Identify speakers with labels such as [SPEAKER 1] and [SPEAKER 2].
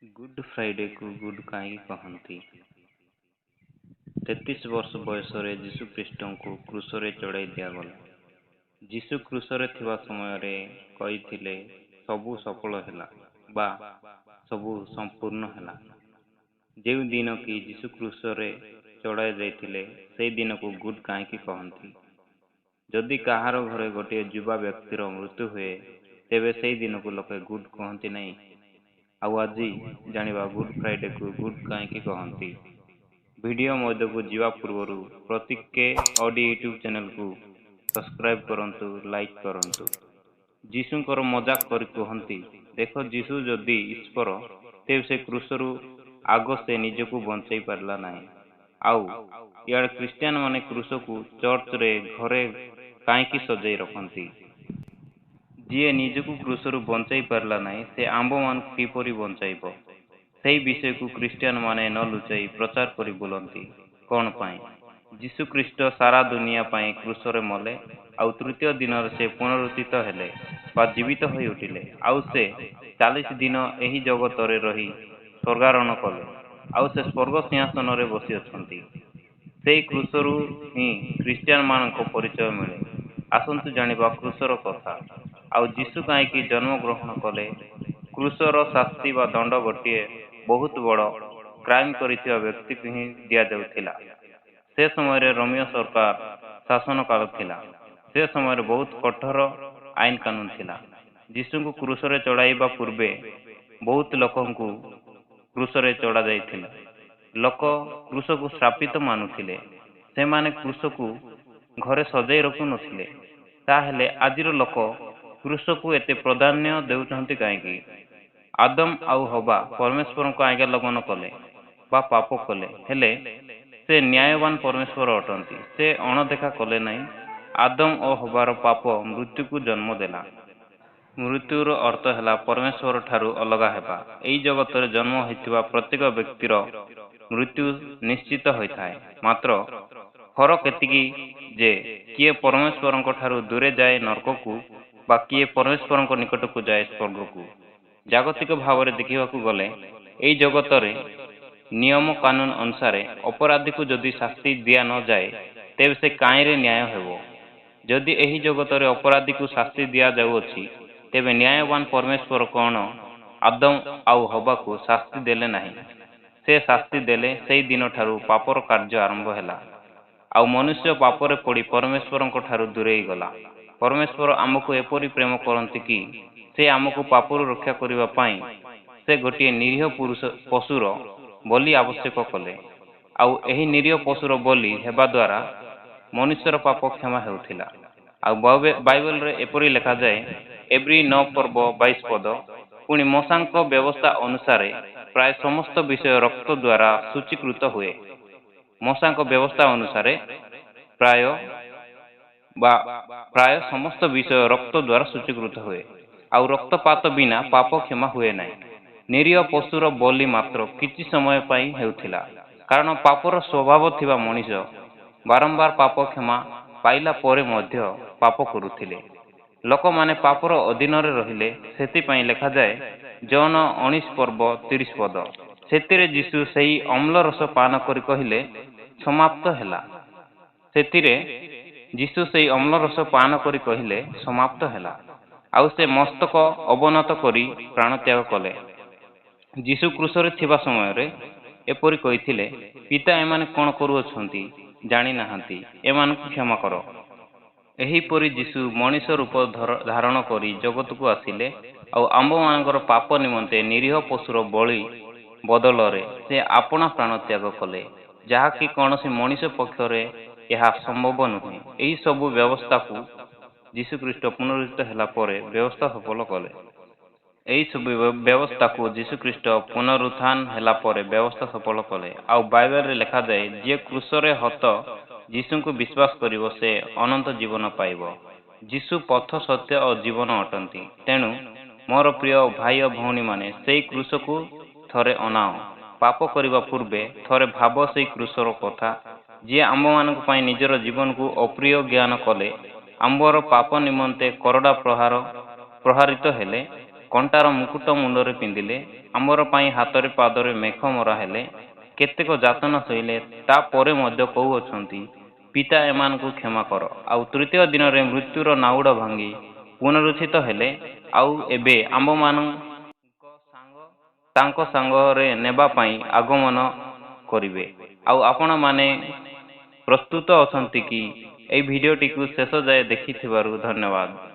[SPEAKER 1] Good ଫ୍ରାଇଡେକୁ good କାହିଁକି କହନ୍ତି? 33 ବର୍ଷ ବୟସରେ ଯୀଶୁଖ୍ରୀଷ୍ଟଙ୍କୁ କ୍ରୁଶରେ ଚଢ଼ାଇ ଦିଆଗଲା। ଯୀଶୁ କ୍ରୁଶରେ ଥିବା ସମୟରେ କହିଥିଲେ, ସବୁ ସଫଳ ହେଲା ବା ସବୁ ସମ୍ପୂର୍ଣ୍ଣ ହେଲା। ଯେଉଁ ଦିନ କି ଯୀଶୁ କ୍ରୁଶରେ ଚଢ଼ାଇ ଦେଇଥିଲେ, ସେହି ଦିନକୁ ଗୁଡ୍ କାହିଁକି କହନ୍ତି? ଯଦି କାହାର ଘରେ ଗୋଟିଏ ଯୁବା ବ୍ୟକ୍ତିର ମୃତ୍ୟୁ ହୁଏ, ତେବେ ସେହି ଦିନକୁ ଲୋକେ ଗୁଡ୍ କହନ୍ତି ନାହିଁ। ଆଉ ଆଜି ଜାଣିବା ଗୁଡ୍ ଫ୍ରାଇଡେକୁ ଗୁଡ୍ କାହିଁକି କହନ୍ତି। ଭିଡ଼ିଓ ମଧ୍ୟକୁ ଯିବା ପୂର୍ବରୁ ପ୍ରତୀକ ଅଡି ୟୁଟ୍ୟୁବ୍ ଚ୍ୟାନେଲକୁ ସବସ୍କ୍ରାଇବ୍ କରନ୍ତୁ, ଲାଇକ୍ କରନ୍ତୁ। ଯୀଶୁଙ୍କର ମଜାକ କରି କୁହନ୍ତି, ଦେଖ ଯୀଶୁ ଯଦି ଈଶ୍ୱର, ତେବେ ସେ କ୍ରୁଶରୁ ଆଗ ସେ ନିଜକୁ ବଞ୍ଚାଇ ପାରିଲା ନାହିଁ। ଆଉ ଇଆଡ଼େ ଖ୍ରୀଷ୍ଟିଆନମାନେ କ୍ରୁଶକୁ ଚର୍ଚ୍ଚରେ ଘରେ କାହିଁକି ସଜାଇ ରଖନ୍ତି? ଯିଏ ନିଜକୁ କ୍ରୁଶରୁ ବଞ୍ଚାଇ ପାରିଲା ନାହିଁ, ସେ ଆମ୍ଭମାନଙ୍କୁ କିପରି ବଞ୍ଚାଇବ? ସେହି ବିଷୟକୁ ଖ୍ରୀଷ୍ଟିଆନମାନେ ନ ଲୁଚାଇ ପ୍ରଚାର କରି ବୁଲନ୍ତି। କ'ଣ ପାଇଁ? ଯୀଶୁଖ୍ରୀଷ୍ଟ ସାରା ଦୁନିଆ ପାଇଁ କ୍ରୁଶରେ ମଲେ, ଆଉ ତୃତୀୟ ଦିନରେ ସେ ପୁନରୁତ୍ଥିତ ହେଲେ ବା ଜୀବିତ ହୋଇ ଉଠିଲେ। ଆଉ ସେ 40 ଦିନ ଏହି ଜଗତରେ ରହି ସ୍ୱର୍ଗାରୋହଣ କଲେ, ଆଉ ସେ ସ୍ୱର୍ଗ ସିଂହାସନରେ ବସି ଅଛନ୍ତି। ସେହି କ୍ରୁଶରୁ ହିଁ ଖ୍ରୀଷ୍ଟିଆନମାନଙ୍କ ପରିଚୟ ମିଳେ। ଆସନ୍ତୁ ଜାଣିବା କ୍ରୁଶର କଥା। ଆଉ ଯୀଶୁ କାହିଁକି ଜନ୍ମଗ୍ରହଣ କଲେ? କ୍ରୁଶର ଶାସ୍ତି ବା ଦଣ୍ଡ ଗୋଟିଏ ବହୁତ ବଡ଼ କ୍ରାଇମ୍ କରିଥିବା ବ୍ୟକ୍ତିକୁ ହିଁ ଦିଆଯାଉଥିଲା। ସେ ସମୟରେ ରୋମୀୟ ସରକାର ଶାସନ କାଳ ଥିଲା। ସେ ସମୟରେ ବହୁତ କଠୋର ଆଇନ କାନୁନ ଥିଲା। ଯୀଶୁଙ୍କୁ କ୍ରୁଶରେ ଚଢ଼ାଇବା ପୂର୍ବେ ବହୁତ ଲୋକଙ୍କୁ କ୍ରୁଶରେ ଚଢ଼ାଯାଇଥିଲା। ଲୋକ କ୍ରୁଶକୁ ଶ୍ରାପିତ ମାନୁଥିଲେ। ସେମାନେ କ୍ରୁଶକୁ ଘରେ ସଜାଇ ରଖୁନଥିଲେ। ତାହେଲେ ଆଜିର ଲୋକ କ୍ରୁଶକୁ ଏତେ ପ୍ରାଧାନ୍ୟ ଦେଉଛନ୍ତି କାହିଁକି? ଆଦମ ଆଉ ହବା ପରମେଶ୍ୱରଙ୍କୁ ଆଜ୍ଞା ଲଙ୍ଘନ କଲେ ବା ପାପ କଲେ, ହେଲେ ସେ ନ୍ୟାୟବାନ ପରମେଶ୍ୱର ଅଟନ୍ତି। ସେ ଅଣଦେଖା କଲେ ନାହିଁ। ଆଦମ ଓ ହବାର ପାପ ମୃତ୍ୟୁକୁ ଜନ୍ମ ଦେଲା। ମୃତ୍ୟୁର ଅର୍ଥ ହେଲା ପରମେଶ୍ୱର ଠାରୁ ଅଲଗା ହେବା। ଏହି ଜଗତରେ ଜନ୍ମ ହୋଇଥିବା ପ୍ରତ୍ୟେକ ବ୍ୟକ୍ତିର ମୃତ୍ୟୁ ନିଶ୍ଚିତ ହୋଇଥାଏ। ମାତ୍ର ଫରକ ଏତିକି ଯେ କିଏ ପରମେଶ୍ୱରଙ୍କ ଠାରୁ ଦୂରେ ଯାଏ ନରକକୁ ବା କିଏ ପରମେଶ୍ୱରଙ୍କ ନିକଟକୁ ଯାଏ ସ୍ୱର୍ଗକୁ। ଜାଗତିକ ଭାବରେ ଦେଖିବାକୁ ଗଲେ ଏହି ଜଗତରେ ନିୟମ କାନୁନ ଅନୁସାରେ ଅପରାଧୀକୁ ଯଦି ଶାସ୍ତି ଦିଆ ନ ଯାଏ, ତେବେ ସେ କାହିଁରେ ନ୍ୟାୟ ହେବ? ଯଦି ଏହି ଜଗତରେ ଅପରାଧୀକୁ ଶାସ୍ତି ଦିଆଯାଉଅଛି, ତେବେ ନ୍ୟାୟବାନ ପରମେଶ୍ୱର କ'ଣ ଆଦମ ଆଉ ହବାକୁ ଶାସ୍ତି ଦେଲେ ନାହିଁ? ସେ ଶାସ୍ତି ଦେଲେ ସେହି ଦିନଠାରୁ ପାପର କାର୍ଯ୍ୟ ଆରମ୍ଭ ହେଲା। ଆଉ ମନୁଷ୍ୟ ପାପରେ ପଡ଼ି ପରମେଶ୍ୱରଙ୍କ ଠାରୁ ଦୂରେଇ ଗଲା। ପରମେଶ୍ୱର ଆମକୁ ଏପରି ପ୍ରେମ କରନ୍ତି କି ସେ ଆମକୁ ପାପରୁ ରକ୍ଷା କରିବା ପାଇଁ ସେ ଗୋଟିଏ ନିରୀହ ପଶୁର ବଲି ଆବଶ୍ୟକ କଲେ। ଆଉ ଏହି ନିରୀହ ପଶୁର ବଲି ହେବା ଦ୍ୱାରା ମନୁଷ୍ୟର ପାପ କ୍ଷମା ହେଉଥିଲା। ଆଉ ବାଇବେଲରେ ଏପରି ଲେଖାଯାଏ, ଏବ୍ରୀ 9 ପର୍ବ 22 ପଦ, ପୁଣି ମୋଶାଙ୍କ ବ୍ୟବସ୍ଥା ଅନୁସାରେ ପ୍ରାୟ ସମସ୍ତ ବିଷୟ ରକ୍ତ ଦ୍ୱାରା ଶୁଚୀକୃତ ହୁଏ। ମୋଶାଙ୍କ ବ୍ୟବସ୍ଥା ଅନୁସାରେ ପ୍ରାୟ ସମସ୍ତ ବିଷୟ ରକ୍ତ ଦ୍ୱାରା ଶୁଚୀକୃତ ହୁଏ। ଆଉ ରକ୍ତପାତ ବିନା ପାପ କ୍ଷମା ହୁଏ ନାହିଁ। ନିରୀହ ପଶୁର ବଲି ମାତ୍ର କିଛି ସମୟ ପାଇଁ ହେଉଥିଲା, କାରଣ ପାପର ସ୍ୱଭାବ ଥିବା ମଣିଷ ବାରମ୍ବାର ପାପ କ୍ଷମା ପାଇଲା ପରେ ମଧ୍ୟ ପାପ କରୁଥିଲେ। ଲୋକମାନେ ପାପର ଅଧୀନରେ ରହିଲେ। ସେଥିପାଇଁ ଲେଖାଯାଏ, ଜନ 19 ପର୍ବ 30 ପଦ, ସେଥିରେ ଯୀଶୁ ସେହି ଅମ୍ଳ ରସ ପାନ କରି କହିଲେ, ସମାପ୍ତ ହେଲା। ସେଥିରେ ଯୀଶୁ ସେହି ଅମ୍ଳ ରସ ପାନ କରି କହିଲେ, ସମାପ୍ତ ହେଲା। ଆଉ ସେ ମସ୍ତକ ଅବନତ କରି ପ୍ରାଣତ୍ୟାଗ କଲେ। ଯୀଶୁ କ୍ରୁଶରେ ଥିବା ସମୟରେ ଏପରି କହିଥିଲେ, ପିତା, ଏମାନେ କ'ଣ କରୁଅଛନ୍ତି ଜାଣିନାହାନ୍ତି, ଏମାନଙ୍କୁ କ୍ଷମା କର। ଏହିପରି ଯୀଶୁ ମଣିଷ ରୂପ ଧାରଣ କରି ଜଗତକୁ ଆସିଲେ। ଆଉ ଆମ୍ଭମାନଙ୍କର ପାପ ନିମନ୍ତେ ନିରୀହ ପଶୁର ବଳି ବଦଳରେ ସେ ଆପଣା ପ୍ରାଣ ତ୍ୟାଗ କଲେ, ଯାହାକି କୌଣସି ମଣିଷ ପକ୍ଷରେ ଏହା ସମ୍ଭବ ନୁହେଁ। ଏହି ସବୁ ବ୍ୟବସ୍ଥାକୁ ଯୀଶୁଖ୍ରୀଷ୍ଟ ପୁନରୁତ୍ଥିତ ହେଲା ପରେ ବ୍ୟବସ୍ଥା ସଫଳ କଲେ। ଏହି ସବୁ ବ୍ୟବସ୍ଥାକୁ ଯୀଶୁଖ୍ରୀଷ୍ଟ ପୁନରୁତ୍ଥାନ ହେଲା ପରେ ବ୍ୟବସ୍ଥା ସଫଳ କଲେ। ଆଉ ବାଇବେଲରେ ଲେଖାଯାଏ, ଯିଏ କ୍ରୁଶରେ ହତ ଯୀଶୁଙ୍କୁ ବିଶ୍ୱାସ କରିବ, ସେ ଅନନ୍ତ ଜୀବନ ପାଇବ। ଯୀଶୁ ପଥ, ସତ୍ୟ ଓ ଜୀବନ ଅଟନ୍ତି। ତେଣୁ ମୋର ପ୍ରିୟ ଭାଇ ଓ ଭଉଣୀମାନେ, ସେହି କ୍ରୁଶକୁ ଥରେ ଅନାଅ। ପାପ କରିବା ପୂର୍ବେ ଥରେ ଭାବ ସେହି କ୍ରୁଶର କଥା। ଯିଏ ଆମ୍ଭମାନଙ୍କ ପାଇଁ ନିଜର ଜୀବନକୁ ଅପ୍ରିୟ ଜ୍ଞାନ କଲେ, ଆମ୍ଭର ପାପ ନିମନ୍ତେ କରଡ଼ା ପ୍ରହାରିତ ହେଲେ, କଣ୍ଟାର ମୁକୁଟ ମୁଣ୍ଡରେ ପିନ୍ଧିଲେ, ଆମ୍ବର ପାଇଁ ହାତରେ ପାଦରେ ମେଖ ମରା ହେଲେ, କେତେକ ଯାତନା ସହିଲେ, ତାପରେ ମଧ୍ୟ କହୁଅଛନ୍ତି, ପିତା ଏମାନଙ୍କୁ କ୍ଷମା କର। ଆଉ ତୃତୀୟ ଦିନରେ ମୃତ୍ୟୁର ନାଉଡ଼ ଭାଙ୍ଗି ପୁନରୁତ୍ଥିତ ହେଲେ, ଆଉ ଏବେ ତାଙ୍କ ସାଙ୍ଗରେ ନେବା ପାଇଁ ଆଗମନ କରିବେ। ଆଉ ଆପଣମାନେ ପ୍ରସ୍ତୁତ ଅଛନ୍ତି କି? ଏହି ଭିଡ଼ିଓଟିକୁ ଶେଷ ଯାଏ ଦେଖିଥିବାରୁ ଧନ୍ୟବାଦ।